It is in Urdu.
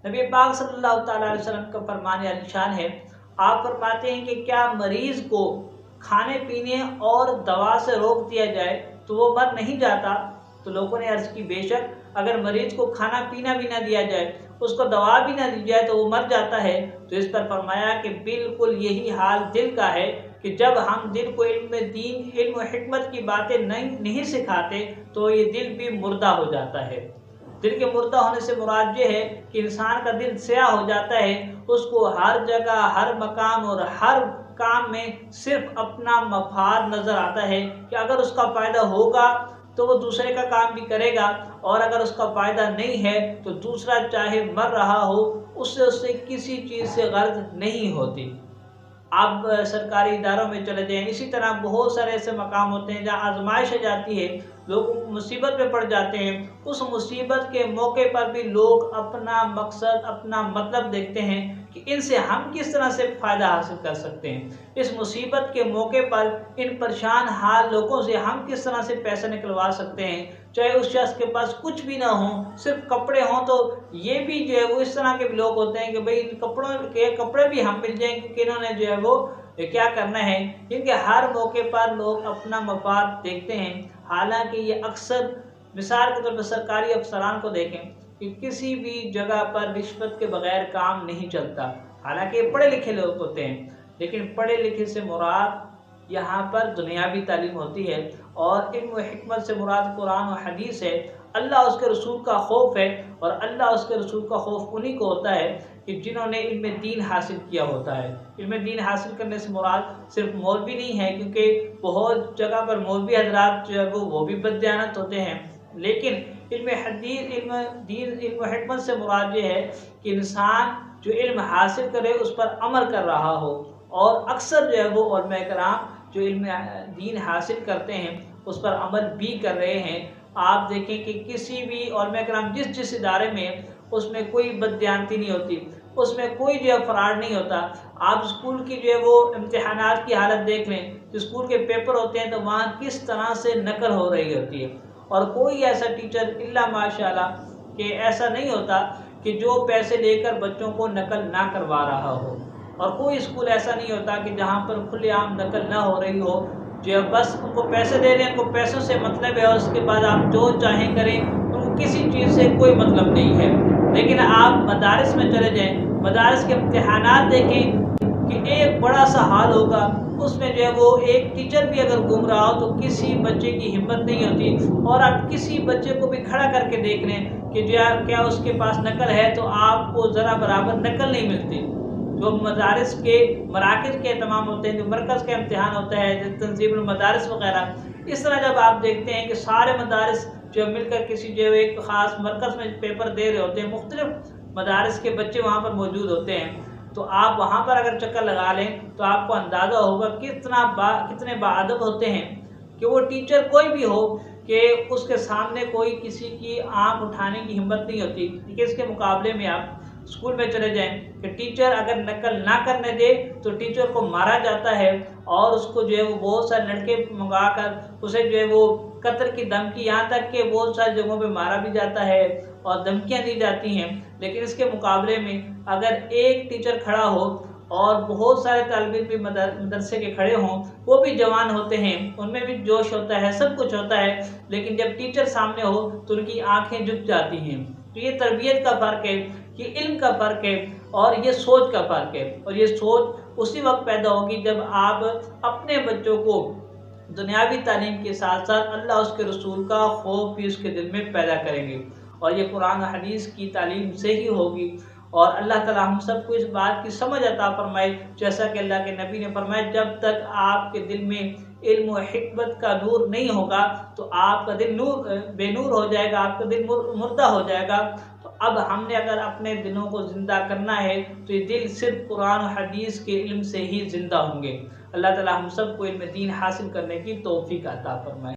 نبی پاک صلی اللہ تعالیٰ علیہ وسلم کا فرمان عالیشان ہے، آپ فرماتے ہیں کہ کیا مریض کو کھانے پینے اور دوا سے روک دیا جائے تو وہ مر نہیں جاتا؟ تو لوگوں نے عرض کی بے شک، اگر مریض کو کھانا پینا بھی نہ دیا جائے، اس کو دوا بھی نہ دی جائے تو وہ مر جاتا ہے۔ تو اس پر فرمایا کہ بالکل یہی حال دل کا ہے کہ جب ہم دل کو علم دین، علم و حکمت کی باتیں نہیں سکھاتے تو یہ دل بھی مردہ ہو جاتا ہے۔ دل کے مردہ ہونے سے مراد یہ ہے کہ انسان کا دل سیاہ ہو جاتا ہے، اس کو ہر جگہ، ہر مقام اور ہر کام میں صرف اپنا مفاد نظر آتا ہے کہ اگر اس کا فائدہ ہوگا تو وہ دوسرے کا کام بھی کرے گا، اور اگر اس کا فائدہ نہیں ہے تو دوسرا چاہے مر رہا ہو اس سے کسی چیز سے غرض نہیں ہوتی۔ آپ سرکاری اداروں میں چلے جائیں، اسی طرح بہت سارے ایسے مقام ہوتے ہیں جہاں آزمائش جاتی ہے، لوگ مصیبت میں پڑ جاتے ہیں، اس مصیبت کے موقع پر بھی لوگ اپنا مقصد، اپنا مطلب دیکھتے ہیں کہ ان سے ہم کس طرح سے فائدہ حاصل کر سکتے ہیں، اس مصیبت کے موقع پر ان پریشان حال لوگوں سے ہم کس طرح سے پیسہ نکلوا سکتے ہیں، چاہے اس شخص کے پاس کچھ بھی نہ ہوں، صرف کپڑے ہوں تو یہ بھی جو ہے وہ اس طرح کے بھی لوگ ہوتے ہیں کہ بھئی ان کپڑوں کے کپڑے بھی ہم مل جائیں کیونکہ انہوں نے جو ہے وہ کیا کرنا ہے، کیونکہ ہر موقع پر لوگ اپنا مفاد دیکھتے ہیں۔ حالانکہ یہ اکثر مثال کے طور پر سرکاری افسران کو دیکھیں کہ کسی بھی جگہ پر رشوت کے بغیر کام نہیں چلتا، حالانکہ یہ پڑھے لکھے لوگ ہوتے ہیں، لیکن پڑھے لکھے سے مراد یہاں پر دنیاوی تعلیم ہوتی ہے، اور علم و حکمت سے مراد قرآن و حدیث ہے، اللہ اس کے رسول کا خوف ہے، اور اللہ اس کے رسول کا خوف انہی کو ہوتا ہے کہ جنہوں نے علم دین حاصل کیا ہوتا ہے۔ علم دین حاصل کرنے سے مراد صرف مولوی نہیں ہے، کیونکہ بہت جگہ پر مولوی حضرات جو ہے وہ بھی بددیانت ہوتے ہیں، لیکن علم حدیث، علم دین، علم و حکمت سے مراد یہ ہے کہ انسان جو علم حاصل کرے اس پر عمل کر رہا ہو، اور اکثر جو ہے وہ علماء کرام جو علم دین حاصل کرتے ہیں اس پر عمل بھی کر رہے ہیں۔ آپ دیکھیں کہ کسی بھی علماء کرام جس ادارے میں، اس میں کوئی بددیانتی نہیں ہوتی، اس میں کوئی جو ہے فراڈ نہیں ہوتا۔ آپ اسکول کی جو ہے وہ امتحانات کی حالت دیکھ لیں، جو اسکول کے پیپر ہوتے ہیں تو وہاں کس طرح سے نقل ہو رہی ہوتی ہے، اور کوئی ایسا ٹیچر الا ماشاءاللہ کہ ایسا نہیں ہوتا کہ جو پیسے لے کر بچوں کو نقل نہ کروا رہا ہو، اور کوئی اسکول ایسا نہیں ہوتا کہ جہاں پر کھلے عام نقل نہ ہو رہی ہو، جو بس ان کو پیسے دے دیں، ان کو پیسوں سے مطلب ہے، اور اس کے بعد آپ جو چاہیں کریں، ان کو کسی چیز سے کوئی مطلب نہیں ہے۔ لیکن آپ مدارس میں چلے جائیں، مدارس کے امتحانات دیکھیں کہ ایک بڑا سا حال ہوگا، اس میں جو ہے وہ ایک ٹیچر بھی اگر گھوم رہا ہو تو کسی بچے کی ہمت نہیں ہوتی، اور آپ کسی بچے کو بھی کھڑا کر کے دیکھ لیں کہ جو کیا اس کے پاس نقل ہے تو آپ کو ذرا برابر نقل نہیں ملتی۔ جو مدارس کے مراکز کے اہتمام ہوتے ہیں، جو مرکز کا امتحان ہوتا ہے، جو تنظیم المدارس وغیرہ، اس طرح جب آپ دیکھتے ہیں کہ سارے مدارس جو مل کر کسی جو ایک خاص مرکز میں پیپر دے رہے ہوتے ہیں، مختلف مدارس کے بچے وہاں پر موجود ہوتے ہیں، تو آپ وہاں پر اگر چکر لگا لیں تو آپ کو اندازہ ہوگا کتنے باادب ہوتے ہیں کہ وہ ٹیچر کوئی بھی ہو کہ اس کے سامنے کوئی کسی کی آنکھ اٹھانے کی ہمت نہیں ہوتی۔ کہ اس کے مقابلے میں آپ اسکول میں چلے جائیں کہ ٹیچر اگر نقل نہ کرنے دے تو ٹیچر کو مارا جاتا ہے، اور اس کو جو ہے وہ بہت سارے لڑکے منگا کر اسے جو ہے وہ قتل کی دھمکی، یہاں تک کہ بہت ساری جگہوں پہ مارا بھی جاتا ہے اور دھمکیاں دی جاتی ہیں۔ لیکن اس کے مقابلے میں اگر ایک ٹیچر کھڑا ہو اور بہت سارے طالب علم بھی مدرسے کے کھڑے ہوں، وہ بھی جوان ہوتے ہیں، ان میں بھی جوش ہوتا ہے، سب کچھ ہوتا ہے، لیکن جب ٹیچر سامنے ہو تو ان کی آنکھیں جھک جاتی ہیں۔ تو یہ تربیت کا فرق ہے، یہ علم کا فرق ہے، اور یہ سوچ کا فرق ہے، اور یہ سوچ اسی وقت پیدا ہوگی جب آپ اپنے بچوں کو دنیاوی تعلیم کے ساتھ ساتھ اللہ اس کے رسول کا خوف بھی اس کے دل میں پیدا کریں گے، اور یہ قرآن و حدیث کی تعلیم سے ہی ہوگی۔ اور اللہ تعالی ہم سب کو اس بات کی سمجھ عطا فرمائے، جیسا کہ اللہ کے نبی نے فرمایا جب تک آپ کے دل میں علم و حکمت کا نور نہیں ہوگا تو آپ کا دل بے نور ہو جائے گا، آپ کا دل مردہ ہو جائے گا۔ تو اب ہم نے اگر اپنے دلوں کو زندہ کرنا ہے تو یہ دل صرف قرآن و حدیث کے علم سے ہی زندہ ہوں گے۔ اللہ تعالی ہم سب کو علم دین حاصل کرنے کی توفیق عطا فرمائے۔